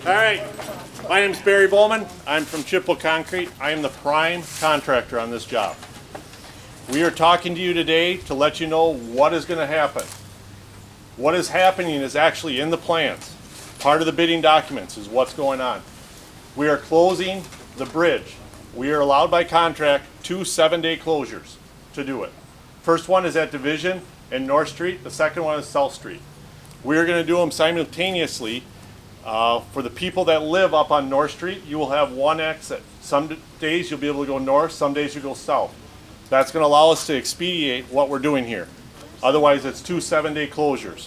All right, my name is Barry Bowman. I'm from Chippewa Concrete. I am the prime contractor on this job. We are talking to you today to let you know what is going to happen. What is happening is actually in the plans. Part of the bidding documents is what's going on. We are closing the bridge. We are allowed by contract 2 7-day closures to do it. First one is at Division and North Street. The second one is South Street. We are going to do them simultaneously. For the people that live up on North Street, you will have one exit. Some days you'll be able to go north, some days you go south. That's going to allow us to expedite what we're doing here. Otherwise, it's 2 7-day closures.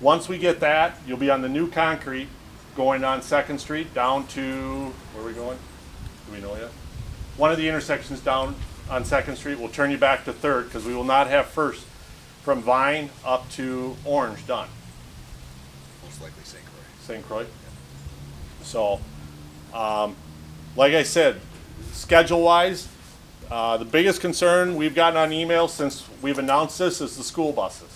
Once we get that, you'll be on the new concrete going on 2nd Street down to, where are we going? Do we know yet? One of the intersections down on 2nd Street will turn you back to 3rd because we will not have 1st from Vine up to Orange done. Most likely St. Croix. St. Croix. So, like I said, schedule-wise, the biggest concern we've gotten on email since we've announced this is the school buses.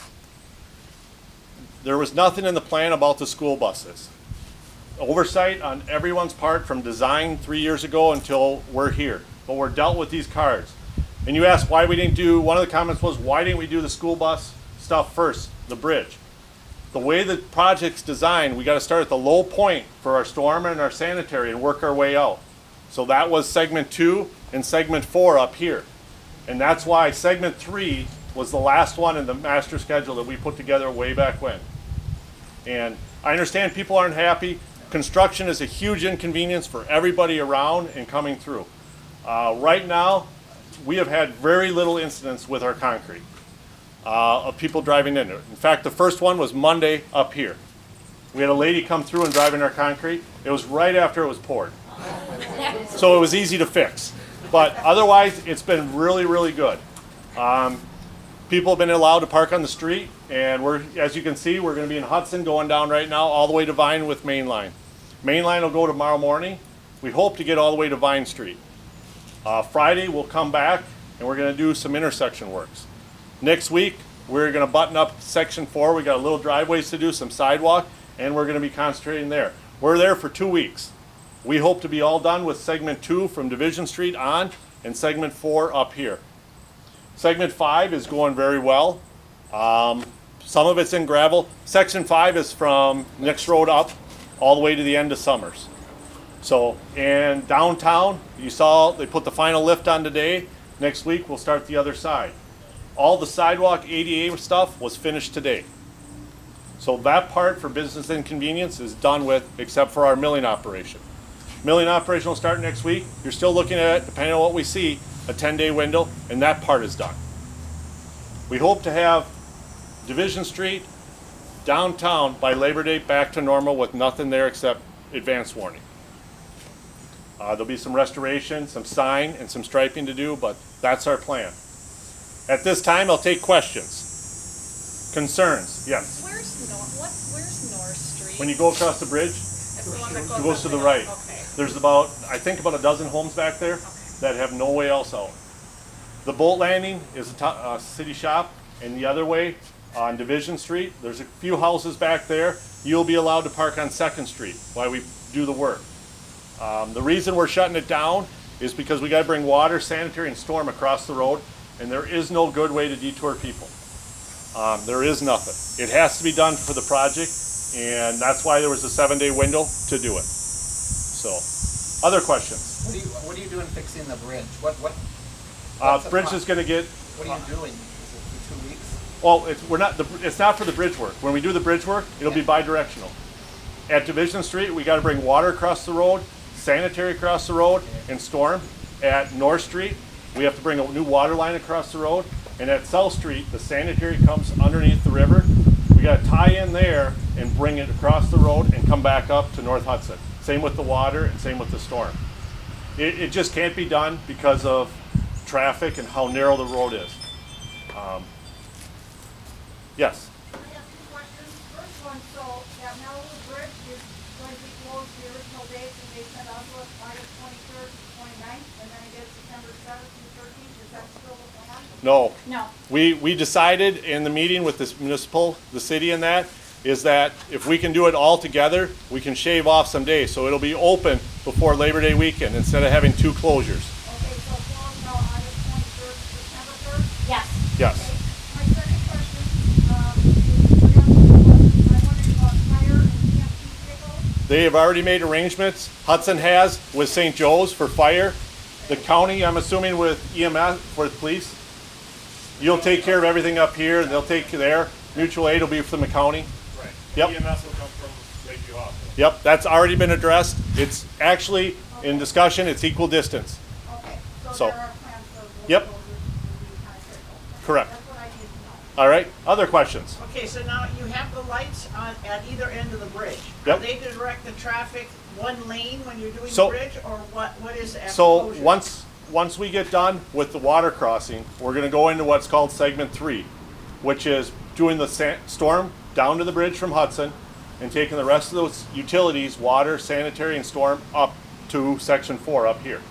There was nothing in the plan about the school buses. Oversight on everyone's part from design 3 years ago until we're here. But we're dealt with these cars. And you asked why we didn't do, one of the comments was, why didn't we do the school bus stuff first, the bridge? The way the project's designed, we got to start at the low point for our storm and our sanitary and work our way out. So that was segment 2 and segment 4 up here. And that's why segment 3 was the last one in the master schedule that we put together way back when. And I understand people aren't happy. Construction is a huge inconvenience for everybody around and coming through. Right now, we have had very little incidents with our concrete of people driving in it. In fact, the first one was Monday up here. We had a lady come through and drive in our concrete. It was right after it was poured. So it was easy to fix. But otherwise, it's been really, really good. People have been allowed to park on the street, and we're, as you can see, we're going to be in Hudson going down right now all the way to Vine with Main Line. Main Line will go tomorrow morning. We hope to get all the way to Vine Street. Friday we'll come back and we're going to do some intersection works. Next week we're going to button up section 4. We got a little driveways to do, some sidewalk, and we're going to be concentrating there. We're there for 2 weeks. We hope to be all done with segment 2 from Division Street on and segment 4 up here. Segment 5 is going very well. Some of it's in gravel. Section 5 is from next road up all the way to the end of Summers. So, and downtown, you saw they put the final lift on today. Next week, we'll start the other side. All the sidewalk ADA stuff was finished today. So that part for business inconvenience is done with, except for our milling operation. Milling operation will start next week. You're still looking at, depending on what we see, a 10-day window, and that part is done. We hope to have Division Street, downtown by Labor Day back to normal with nothing there except advance warning. There'll be some restoration, some sign, and some striping to do, but that's our plan. At this time, I'll take questions. Concerns? Yes? Where's North Street? When you go across the bridge, That's the one that it goes to the right. Okay. There's about, I think about a dozen homes back there that have no way else out. The boat landing is a city shop, and the other way on Division Street, there's a few houses back there. You'll be allowed to park on 2nd Street while we do the work. The reason we're shutting it down is because we got to bring water, sanitary, and storm across the road, and there is no good way to detour people. There is nothing. It has to be done for the project, and that's why there was a 7-day window to do it. So, other questions? What are you doing fixing the bridge? What Bridge is going to get. What are you doing? Is it for 2 weeks? Well, it's not for the bridge work. When we do the bridge work, it'll be bi-directional. At Division Street, we got to bring water across the road, sanitary across the road, and storm. At North Street, we have to bring a new water line across the road. And at South Street, the sanitary comes underneath the river. We got to tie in there and bring it across the road and come back up to North Hudson. Same with the water and same with the storm. It just can't be done because of traffic and how narrow the road is. Yes? I have 2 questions. First one, so that Mallalieu Bridge is going to be closed the original date that they sent out to us, August 23rd to 29th, and then it is September 7th through 13th. Is that still the plan? No. No. We decided in the meeting with this municipal, the city and that is that if we can do it all together, we can shave off some days. So it'll be open before Labor Day weekend instead of having 2 closures. Okay, so close now August 23rd, September 3rd? Yes. Yes. Okay. My second question, I'm wondering about fire and EMT vehicles. They have already made arrangements. Hudson has with St. Joe's for fire. The county, I'm assuming with EMS, for the police. You'll take care of everything up here, and they'll take there. Mutual aid will be from the county. Right. Yep. EMS will come from Lakeview Hospital. Yep, that's already been addressed. It's actually in discussion. It's equal distance. Okay, So- so there are plans for those Yep. closures to be kind of critical. Correct. That's what I need to know. All right. Other questions? Okay, so now you have the lights on, at either end of the bridge. Yep. Are they to direct the traffic one lane when you're doing the So- bridge, or what is after So closure? once we get done with the water crossing, we're going to go into what's called segment 3, which is doing the storm down to the bridge from Hudson and taking the rest of those utilities, water, sanitary, and storm up to section 4 up here.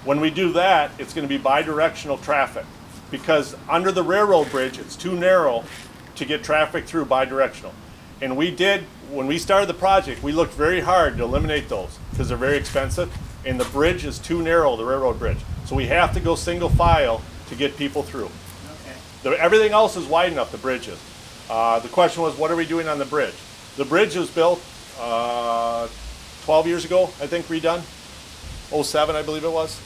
When we do that, it's going to be bi-directional traffic because under the railroad bridge, it's too narrow to get traffic through bi-directional. And we did, when we started the project, we looked very hard to eliminate those because they're very expensive and the bridge is too narrow, the railroad bridge. So we have to go single file to get people through. Okay. Everything else is wide enough, the bridges. The question was, what are we doing on the bridge? The bridge was built 12 years ago, I think, redone. 07, I believe it was.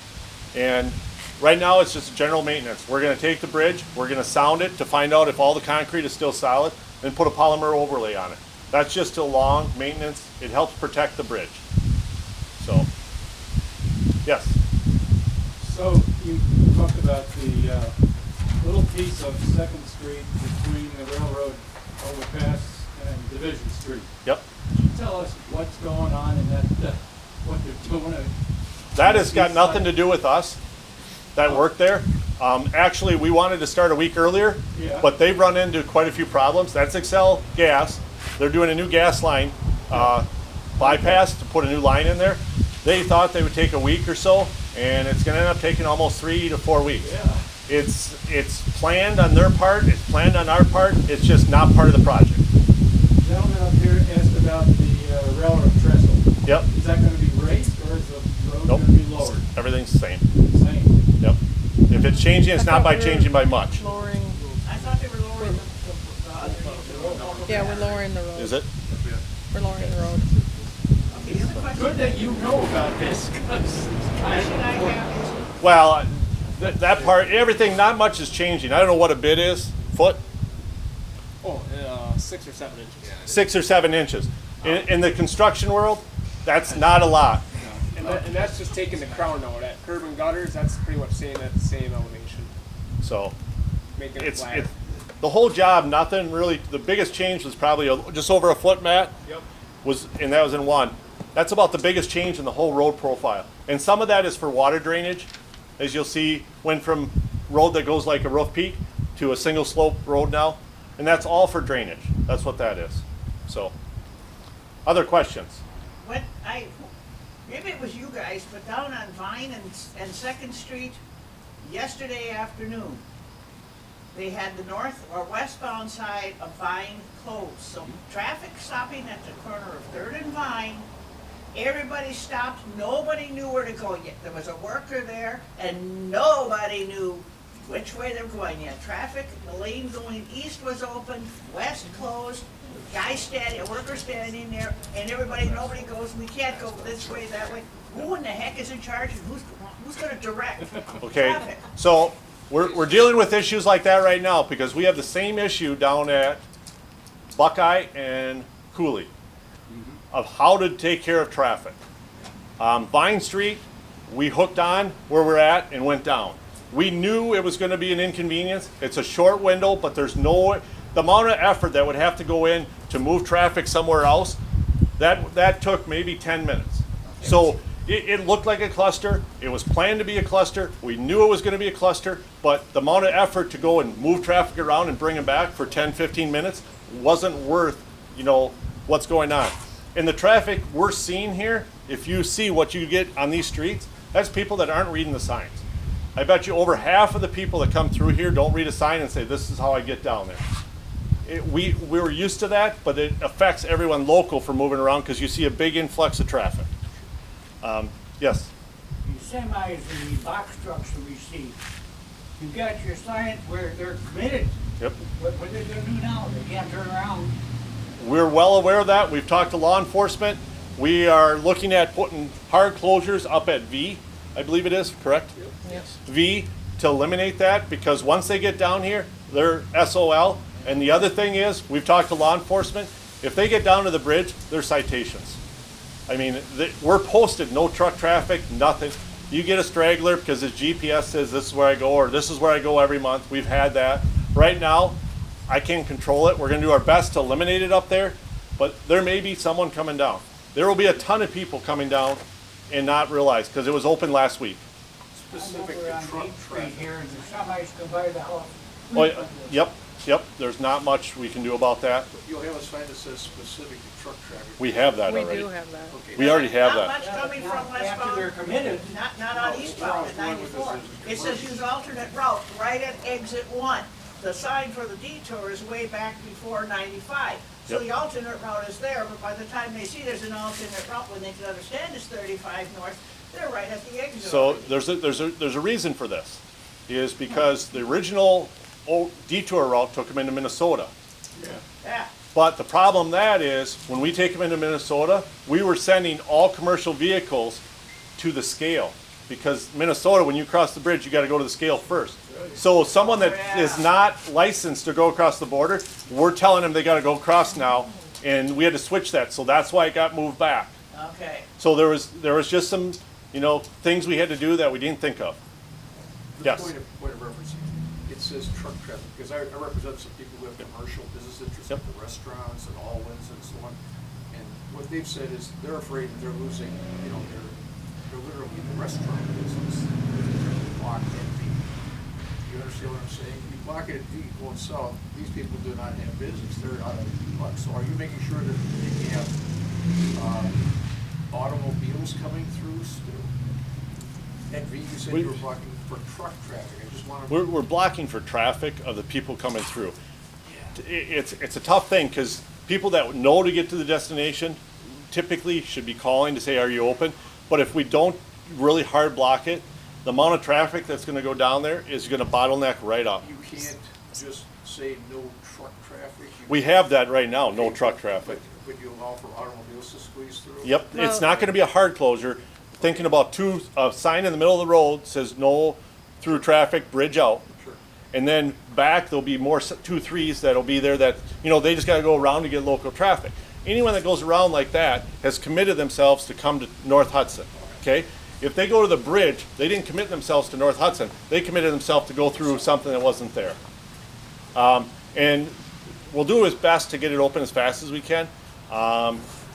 And right now it's just general maintenance. We're going to take the bridge, we're going to sound it to find out if all the concrete is still solid, and put a polymer overlay on it. That's just a long maintenance. It helps protect the bridge. So, yes. So you talked about the little piece of Second Street between the railroad overpass and Division Street. Yep. Can you tell us what's going on in that, what they're doing? That has got nothing to do with us that work there. Actually, we wanted to start a week earlier, Yeah. but they've run into quite a few problems. That's Excel Gas. They're doing a new gas line bypass to put a new line in there. They thought they would take a week or so, and it's going to end up taking almost 3 to 4 weeks. Yeah. It's planned on their part. It's planned on our part. It's just not part of the project. The gentleman up here asked about the railroad trestle. Yep. Is that going to be raised or is the road Nope. going to be lowered? Everything's the same. Same. Yep. If it's changing, it's not by changing by much. Lowering, I thought they were lowering the underneath the road. yeah, we're lowering the road. Is it? We're lowering the road. Okay, the other question. Good that you know about this, 'cause Question I have is, Well, that part, everything, not much is changing. I don't know what a bid is. Foot? Oh, 6 or 7 inches. 6 or 7 inches. In the construction world, that's not a lot. And that's just taking the crown out. At curb and gutters, that's pretty much staying at the same elevation. So Making it it's flatter. the whole job. Nothing really. The biggest change was probably just over a foot, Matt. Yep. And that was in one. That's about the biggest change in the whole road profile. And some of that is for water drainage, as you'll see, went from road that goes like a roof peak to a single slope road now, and that's all for drainage. That's what that is. So, other questions? maybe it was you guys, but down on Vine and Second Street yesterday afternoon, they had the north or westbound side of Vine closed. So traffic stopping at the corner of Third and Vine, everybody stopped, nobody knew where to go yet. There was a worker there and nobody knew which way they're going yet. Traffic, the lane going east was open, west closed, guy standing, a worker standing there, and nobody goes, we can't go this way, that way. Who in the heck is in charge and who's gonna direct Okay, traffic? so we're dealing with issues like that right now because we have the same issue down at Buckeye and Cooley of how to take care of traffic. Vine Street, we hooked on where we're at and went down. We knew it was going to be an inconvenience. It's a short window, but the amount of effort that would have to go in to move traffic somewhere else, that took maybe 10 minutes. So it looked like a cluster. It was planned to be a cluster. We knew it was going to be a cluster, but the amount of effort to go and move traffic around and bring them back for 10, 15 minutes wasn't worth, what's going on. And the traffic we're seeing here, if you see what you get on these streets, that's people that aren't reading the signs. I bet you over half of the people that come through here don't read a sign and say, this is how I get down there. we were used to that, but it affects everyone local for moving around because you see a big influx of traffic. Yes. The semis and the box trucks that we see, you got your sign where they're committed. Yep. What are they gonna do now? They can't turn around. We're well aware of that. We've talked to law enforcement. We are looking at putting hard closures up at V, I believe it is, correct? Yes. V, to eliminate that, because once they get down here, they're SOL. And the other thing is, we've talked to law enforcement, if they get down to the bridge, there's citations. I mean, we're posted, no truck traffic, nothing. You get a straggler because his GPS says this is where I go, or this is where I go every month. We've had that. Right now, I can't control it. We're gonna do our best to eliminate it up there, but there may be someone coming down. There will be a ton of people coming down and not realize, because it was open last week. Specific to truck traffic here, and the semis come by the house. Oh, yep, there's not much we can do about that. You'll have a sign that says specific to truck traffic. We have that We already. do have that. Okay. We already have Not that. much coming from After they're westbound, committed. not on eastbound at 94. It says use alternate route right at exit 1. The sign for the detour is way back before 95. So Yep. the alternate route is there, but by the time they see there's an alternate route, when they can understand it's 35 north, they're right at the exit. So already. there's a reason for this, is because the original detour route took them into Minnesota. Yeah. But the problem that is, when we take them into Minnesota, we were sending all commercial vehicles to the scale. Because Minnesota, when you cross the bridge, you gotta go to the scale first. So someone that is not licensed to go across the border, we're telling them they gotta go across now, and we had to switch that, so that's why it got moved back. Okay. So there was just some, things we had to do that we didn't think of. The Yes. point of reference, it says truck traffic, because I represent some people who have commercial business interests, Yep. like the restaurants and Allwins and so on. And what they've said is they're afraid that they're losing, they're literally in the restaurant business. They're blocked at V. You understand what I'm saying? You block it at V going south, these people do not have business, they're out of luck. So are you making sure that they have automobiles coming through still? At V, you said you were blocking for truck traffic, I just want to. We're blocking for traffic of the people coming through. It's a tough thing, because people that know to get to the destination typically should be calling to say, are you open? But if we don't really hard block it, the amount of traffic that's gonna go down there is gonna bottleneck right up. You can't just say no truck traffic? We have that right now, no truck traffic. But you allow for automobiles to squeeze through? Yep, it's Well- not gonna be a hard closure. Thinking about a sign in the middle of the road says no through traffic, bridge out. Sure. And then back, there'll be more 2-3s that'll be there that, they just gotta go around to get local traffic. Anyone that goes around like that has committed themselves to come to North Hudson, okay? If they go to the bridge, they didn't commit themselves to North Hudson. They committed themselves to go through something that wasn't there. And we'll do his best to get it open as fast as we can.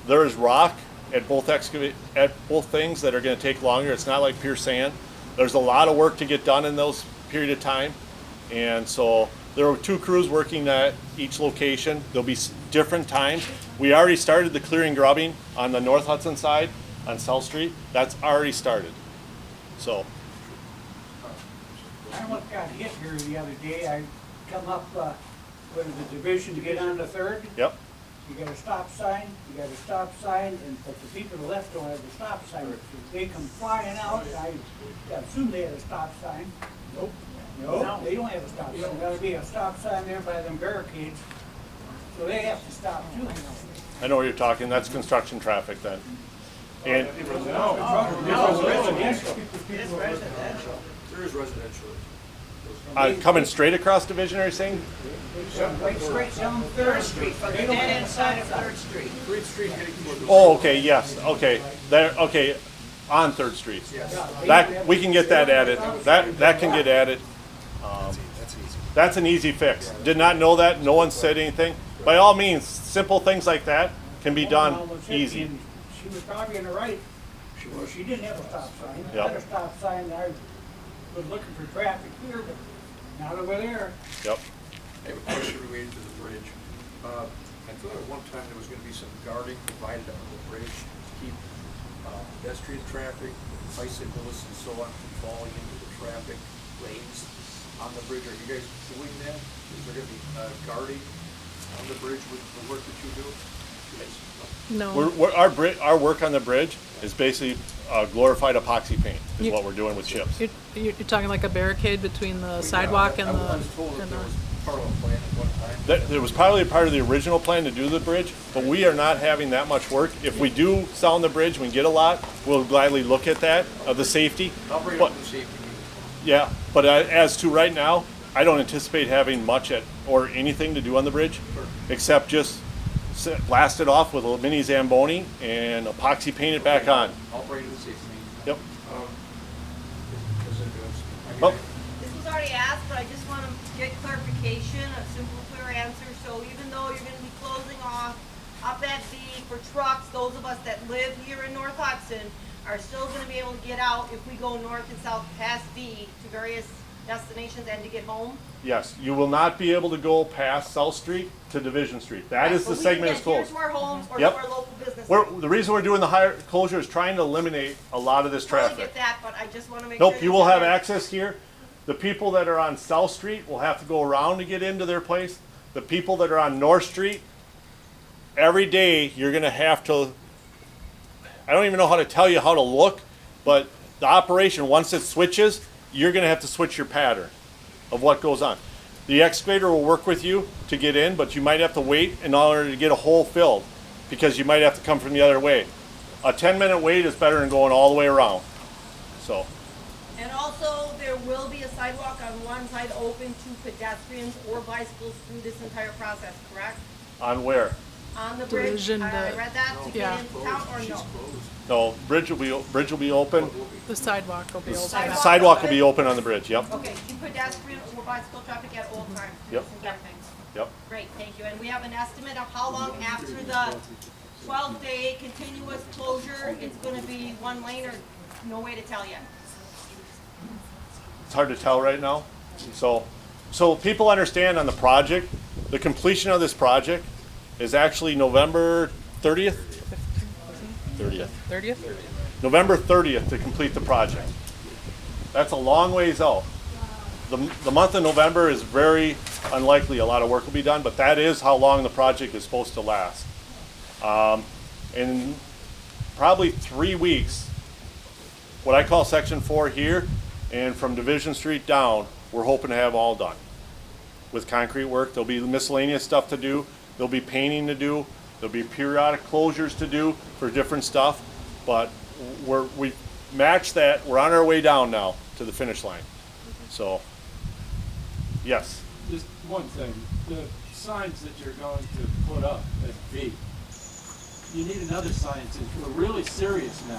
There is rock at both things that are gonna take longer. It's not like pure sand. There's a lot of work to get done in those period of time. And so there are 2 crews working at each location. There'll be different times. We already started the clearing grubbing on the North Hudson side on South Street. That's already started. So, I almost got hit here the other day. I come up, with the division to get on the 3rd. yep, You got a stop sign, but the people to the left don't have a stop sign. They come flying out, I assume they had a stop sign. Nope. No, they don't have a stop sign. There'll be a stop sign there by them barricades, so they have to stop too. I know what you're talking. That's construction traffic then. And No, residential. It's residential. There is residential. coming straight across Division, are you saying? Right straight down 3rd Street, from the dead end side of 3rd Street. 3rd Street heading toward the. Oh, okay, yes, okay. There, okay, on 3rd Street. That, we can get that added. That can get added. That's easy. That's an easy fix. Did not know that. No one said anything. By all means, simple things like that can be done easy. She was probably in the right. She didn't have a stop sign. Yep. Had a stop sign, I was looking for traffic here, but now that we're there. Yep. I have a question related to the bridge. I thought at one time there was gonna be some guarding provided on the bridge to keep pedestrian traffic, bicyclists and so on from falling into the traffic lanes on the bridge. Are you guys doing that? Is there gonna be guarding on the bridge with the work that you do? No. Our work on the bridge is basically glorified epoxy paint is You- what we're doing with chips. You're talking like a barricade between the sidewalk and I was the, told that and there was the, part of a plan at one time. There was probably part of the original plan to do the bridge, but we are not having that much work. If we do sound the bridge, we get a lot, we'll gladly look at that, of the safety. I'll bring it But- up to safety meeting. Yeah, but as to right now, I don't anticipate having much or anything to do on the bridge, except just blast it off with a mini Zamboni and epoxy paint it back on. I'll bring it to the safety meeting. Yep. Because it goes, I mean, Well, This was already asked, but I just want to get clarification, a simple, clear answer. So even though you're gonna be closing off up at V for trucks, those of us that live here in North Hudson are still gonna be able to get out if we go north and south past V to various destinations and to get home? yes, you will not be able to go past South Street to Division Street. That is But the we segment can is get here closed. to our homes or Yep. to our local businesses. The reason we're doing the higher closure is trying to eliminate a lot of this Totally traffic. get that, but I just wanna make sure. Nope, you will have access here. The people that are on South Street will have to go around to get into their place. The people that are on North Street, every day you're gonna have to, I don't even know how to tell you how to look, but the operation, once it switches, you're gonna have to switch your pattern of what goes on. The excavator will work with you to get in, but you might have to wait in order to get a hole filled, because you might have to come from the other way. A 10-minute wait is better than going all the way around, so. And also, there will be a sidewalk on one side open to pedestrians or bicycles through this entire process, correct? On where? On the bridge, Division I to- read that, to Yeah. get into town or she's no? closed. No, bridge will be open. the sidewalk will be open. Sidewalk will be open on the bridge, yep, Okay, to pedestrian or bicycle traffic at all times. Yep. Everything. yep. Great, thank you. And we have an estimate of how long after the 12-day continuous closure, it's gonna be one lane or no way to tell yet? It's hard to tell right now. So people understand on the project, the completion of this project is actually November 30th? 30th. 30th? November 30th to complete the project. That's a long ways out. The month of November is very unlikely a lot of work will be done, but that is how long the project is supposed to last. In probably 3 weeks, what I call Section 4 here, and from Division Street down, we're hoping to have all done. With concrete work, there'll be miscellaneous stuff to do, there'll be painting to do, there'll be periodic closures to do for different stuff, but we matched that, we're on our way down now to the finish line. So, yes. Just one thing, the signs that you're going to put up at V, you need another sign that says, we're really serious now.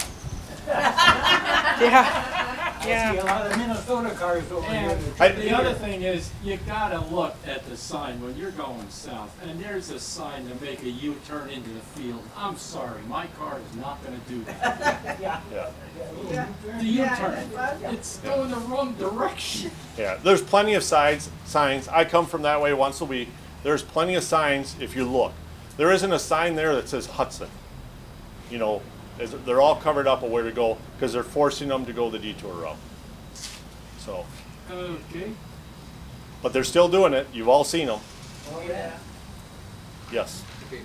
Yeah. I see a lot of Minnesota cars over here. And the other thing is, you gotta look at the sign when you're going south, and there's a sign to make a U-turn into the field. I'm sorry, my car is not gonna do that. Yeah. Yeah. The U-turn, it's going the wrong direction. Yeah, there's plenty of signs. I come from that way once a week. There's plenty of signs if you look. There isn't a sign there that says Hudson. You know, they're all covered up of where to go because they're forcing them to go the detour route. So, Okay. but they're still doing it. You've all seen them. Oh, yeah. Yes. Okay,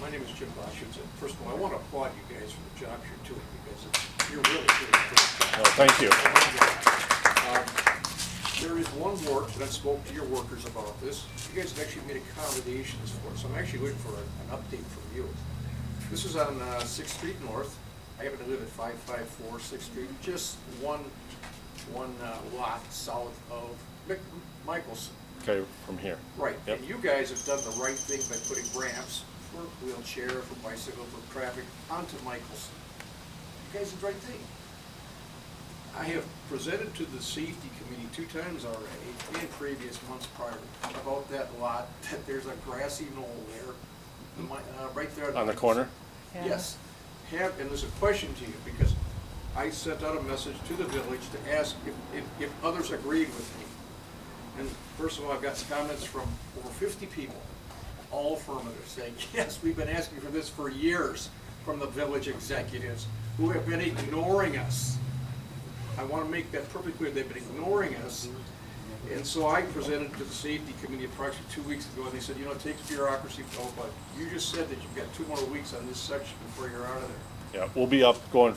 my name is Jim Boschutz, and first of all, I want to applaud you guys for the job you're doing, because you're really doing a great job. Well, thank you. There is one work that I spoke to your workers about this. You guys have actually made accommodations for it, so I'm actually waiting for an update from you. This is on 6th Street North. I happen to live at 554 6th Street, just one lot south of Michelson. Okay, from here. Right, Yep. and you guys have done the right thing by putting ramps for wheelchair, for bicycle, for traffic onto Michelson. You guys did the right thing. I have presented to the safety committee 2 times already, in previous months prior, about that lot, that there's a grassy knoll there, right there. On the corner? Yes. And there's a question to you, because I sent out a message to the village to ask if others agreed with me. And first of all, I've got comments from over 50 people, all affirmative, saying, yes, we've been asking for this for years from the village executives who have been ignoring us. I want to make that perfectly clear. They've been ignoring us, And so I presented to the safety committee approximately 2 weeks ago, and they said, you know, it takes bureaucracy, but you just said that you've got 2 more weeks on this section before you're out of there. Yeah, we'll be up going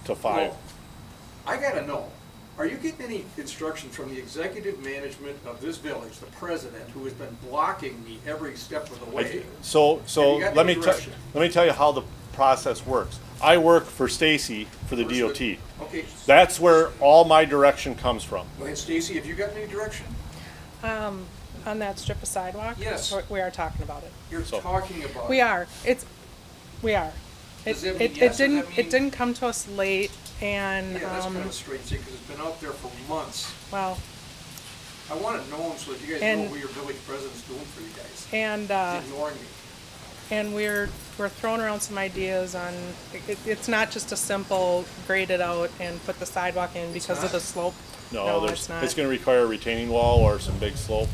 to 5. Well, I gotta know, are you getting any instruction from the executive management of this village, the president, who has been blocking me every step of the way? So Have you got let any me direction? let me tell you how the process works. I work for Stacy for the DOT. Okay, That's where all my direction comes from. go ahead, Stacy, have you got any direction? On that strip of sidewalk? Yes. We are talking about it. You're So- talking about. We are. We are. Does that mean yes? Does that mean- It didn't come to us late and, Yeah, that's kind of a strange thing, because it's been out there for months. well, I want to know them so that you guys know And- what your village president's doing for you guys. and, He's ignoring me. and we're throwing around some ideas on, it's not just a simple grade it out and put the sidewalk in because of not? the slope. No, it's not. it's going to require a retaining wall or some big slope.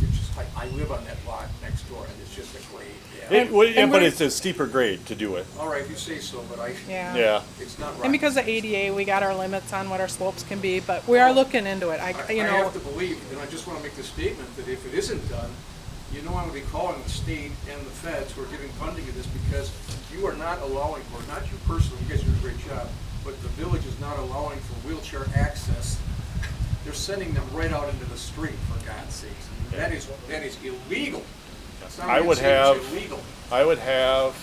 It's just, I live on that lot next door, and it's just a grade, yeah. And But we're- it's a steeper grade to do it. All right, you say so, but Yeah. Yeah. it's not right. And because of ADA, we got our limits on what our slopes can be, but we are looking into it. I You know, have to believe, and I just want to make the statement that if it isn't done, you know I'm going to be calling the state and the feds who are giving funding to this, because you are not allowing, or not you personally, you guys do a great job, but the village is not allowing for wheelchair access. They're sending them right out into the street, for God's sakes. That is illegal. It's not I would unsafe, it's have- illegal. I would have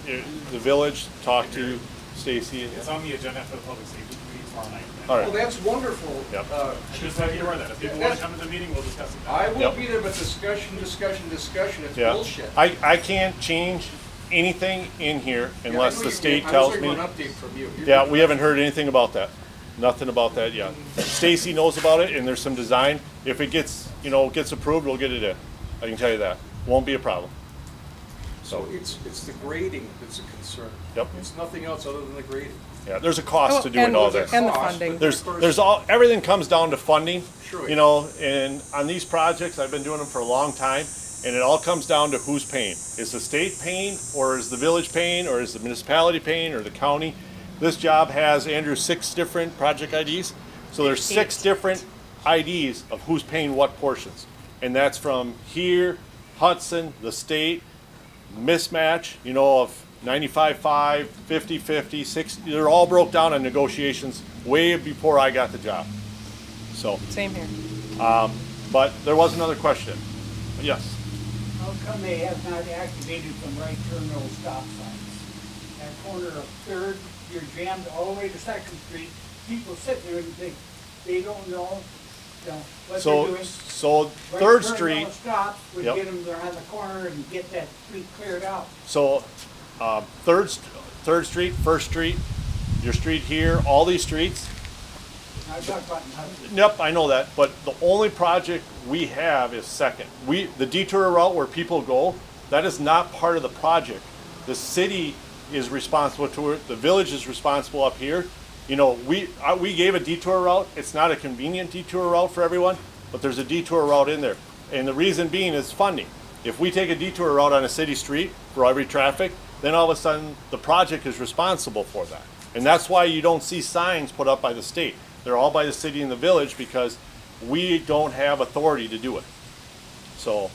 the village talk to Stacy. It's on the agenda for the public safety committee tomorrow night. All Well, right. that's wonderful. Yep. Just have you aware that if people want to come to the meeting, we'll discuss it. I will Yep. be there, but discussion, it's Yeah. bullshit. I can't change anything in here Yeah, I unless know the you state can't. tells I me. was looking for an update from you. Yeah, we haven't heard anything about that. Nothing about that yet. Stacy knows about it, and there's some design. If it gets approved, we'll get it in. I can tell you that. Won't be a problem. So it's the grading that's a concern. Yep. It's nothing else other than the grading. Yeah, there's a cost to doing and- all this. and the Cost, funding. but There's everything comes down to funding. Sure. You know, and on these projects, I've been doing them for a long time, and it all comes down to who's paying. Is the state paying, or is the village paying, or is the municipality paying, or the county? This job has, Andrew, 6 different project IDs. So there's 6 different IDs of who's paying what portions. And that's from here, Hudson, the state, mismatch, you know, of 95-5, 50-50, 60. They're all broke down on negotiations way before I got the job. So, same here. but there was another question. Yes. How come they have not activated some right turn no stop signs? That corner of Third, you're jammed all the way to Second Street. People sit there and they don't know, what So, they're doing. so Right Third turn, Street. no stops would Yep. get them around the corner and get that street cleared out. So, Third Street, First Street, your street here, all these streets. Now, I'm talking about in Hudson. Yep, I know that, but the only project we have is Second. The detour route where people go, that is not part of the project. The city is responsible to it, the village is responsible up here. You know, we gave a detour route. It's not a convenient detour route for everyone, but there's a detour route in there. And the reason being is funding. If we take a detour route on a city street for every traffic, then all of a sudden the project is responsible for that. And that's why you don't see signs put up by the state. They're all by the city and the village because we don't have authority to do it. So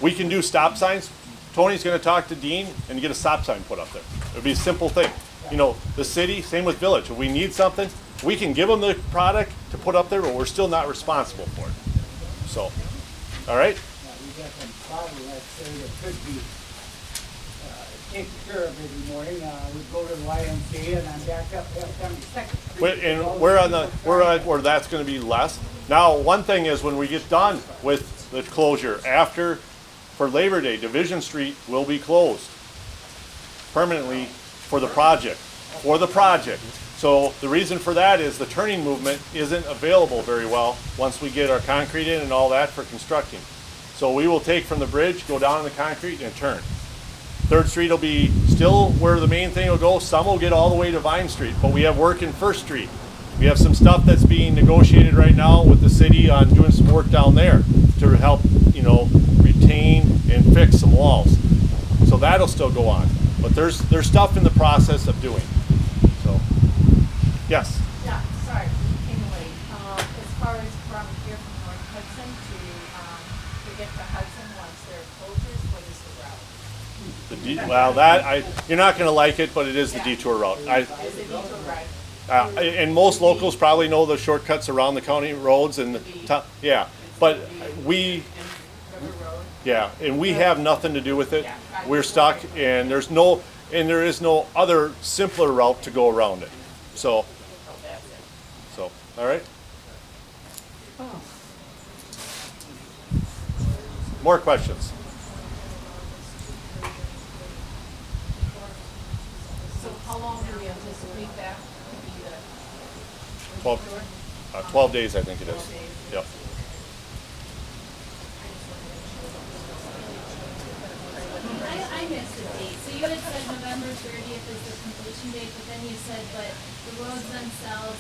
we can do stop signs. Tony's gonna talk to Dean and get a stop sign put up there. It'll be a simple thing. You know, the city, same with village. If we need something, we can give them the product to put up there, but we're still not responsible for it. So, all right? Now, we got some problem right there that could be, taken care of every morning. We go to the YMCA and I'm back up down to Second Street. And we're on where that's gonna be less. Now, one thing is when we get done with the closure, for Labor Day, Division Street will be closed permanently for the project. So the reason for that is the turning movement isn't available very well once we get our concrete in and all that for constructing. So we will take from the bridge, go down in the concrete and turn. Third Street will be still where the main thing will go. Some will get all the way to Vine Street, but we have work in First Street. We have some stuff that's being negotiated right now with the city on doing some work down there to help, you know, retain and fix some walls. So that'll still go on. But there's stuff in the process of doing. So, yes. Yeah, sorry, came late. As far as from here Well, you're not gonna like it, but it is the detour route. And most locals probably know the shortcuts around the county roads and yeah, but and we have nothing to do with it. We're stuck, and there is no other simpler route to go around it. So, all right. More questions? So how long do we anticipate that to be the? 12 days, I think it is. Yep. I missed the date. So you had said November 30th is the completion date, but then you said, but the roads themselves,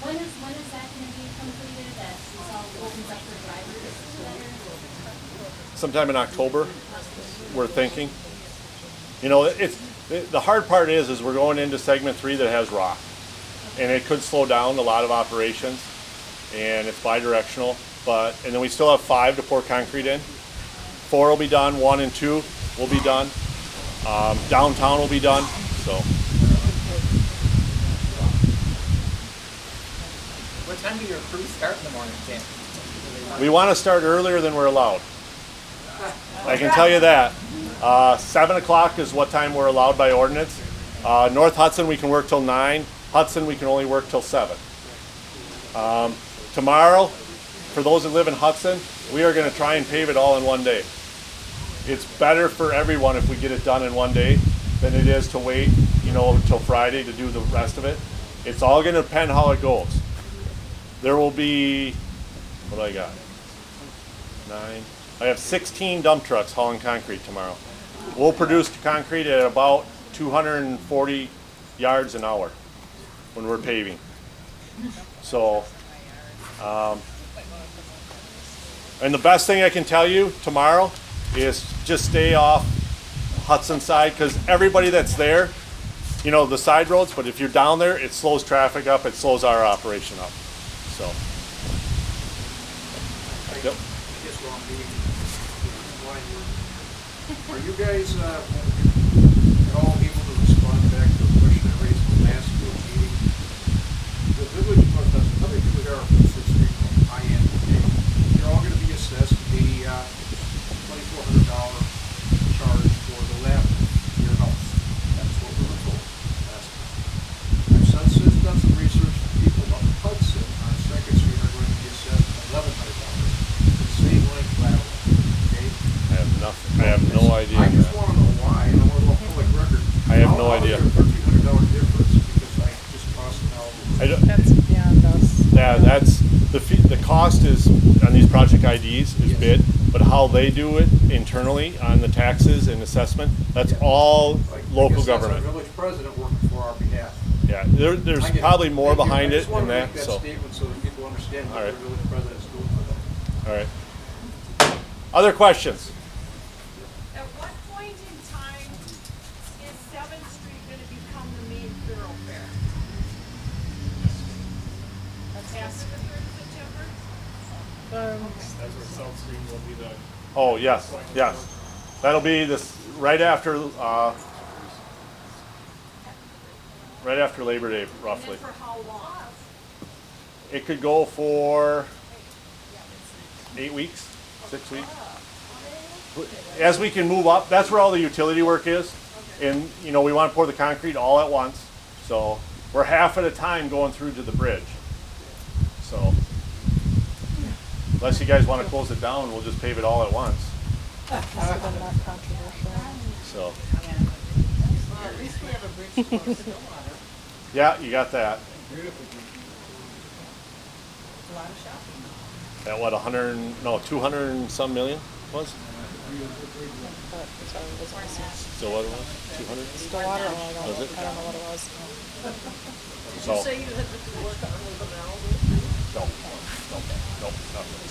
when is that going to be completed? That this all opens up for drivers better? Sometime in October, we're thinking. You know, the hard part is we're going into segment 3 that has rock, and it could slow down a lot of operations, and it's bi-directional. And then we still have 5 to pour concrete in. 4 will be done. 1 and 2 will be done. Downtown will be done. So. What time do your crews start in the morning, Ken? We want to start earlier than we're allowed. I can tell you that. 7 o'clock is what time we're allowed by ordinance. North Hudson we can work till 9. Hudson we can only work till 7. Tomorrow, for those that live in Hudson, we are going to try and pave it all in one day. It's better for everyone if we get it done in one day than it is to wait, until Friday to do the rest of it. It's all going to depend how it goes. There will be, what do I got? 9. I have 16 dump trucks hauling concrete tomorrow. We'll produce concrete at about 240 yards an hour when we're paving. So, and the best thing I can tell you tomorrow is just stay off Hudson side, because everybody that's there, the side roads, but if you're down there, it slows traffic up, it slows our operation up. So. Yep. I guess we're on meeting. Are you guys at all able to respond back to a question I raised in the last field meeting? The village of North Hudson, how they do it are from 6th Street from IN, they're all going to be assessed a $2,400 charge for the lab in your house. That's what we were told last time. I've since done some research. People up Hudson on 2nd Street are going to be assessed $1,100 for the same length lateral. Okay? I have no idea. I just want to know why, and I want to go public record. I have no idea. How is there a $1,300 difference because I just crossed it out? That's beyond us. Yeah, that's the cost is on these project IDs is bid, but how they do it internally on the taxes and assessment, that's all local government. That's our village president working for our behalf. Yeah, there's probably more behind it than that. I just want to make that statement so that people understand what All the right. village president's doing for them. All right. Other questions? At what point in time is 7th Street gonna become the main thoroughfare? After the 3rd of September? That's where South Street will be the. Oh, yes. That'll be this right after Labor Day, roughly. And for how long? It could go for 8 weeks, 6 weeks. As we can move up, that's where all the utility work is. And, we want to pour the concrete all at once. So we're half at a time going through to the bridge. So unless you guys want to close it down, we'll just pave it all at once. So. At least we have a bridge to cross Stillwater. Yeah, you got that. A lot of shopping. At what, 200 and some million was? So what it was? 200? Stillwater, I don't Was it? know what it was. So, You say you had to work on Lake Mallalieu? no, nothing.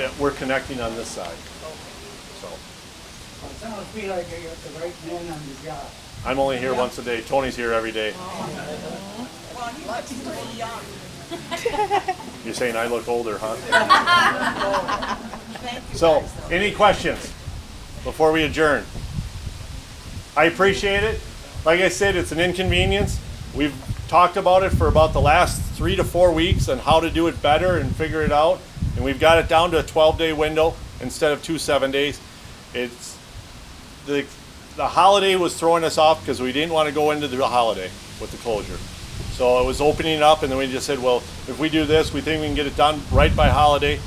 Yeah, we're connecting on this side. So, It sounds to me like you got the right man on the job. I'm only here once a day. Tony's here every day. Well, he looks pretty young. You're saying I look older, huh? Thank you. So, any questions before we adjourn? I appreciate it. Like I said, it's an inconvenience. We've talked about it for about the last 3 to 4 weeks on how to do it better and figure it out. And we've got it down to a 12-day window instead of 2 7 days. It's the holiday was throwing us off because we didn't want to go into the holiday with the closure. So it was opening up, and then we just said, well, if we do this, we think we can get it done right by holiday.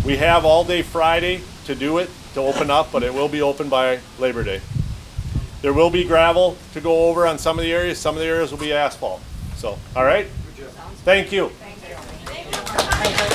We have all day Friday to do it, to open up, but it will be open by Labor Day. There will be gravel to go over on some of the areas. Some of the areas will be asphalt. So, all right? Thank you. Thank you.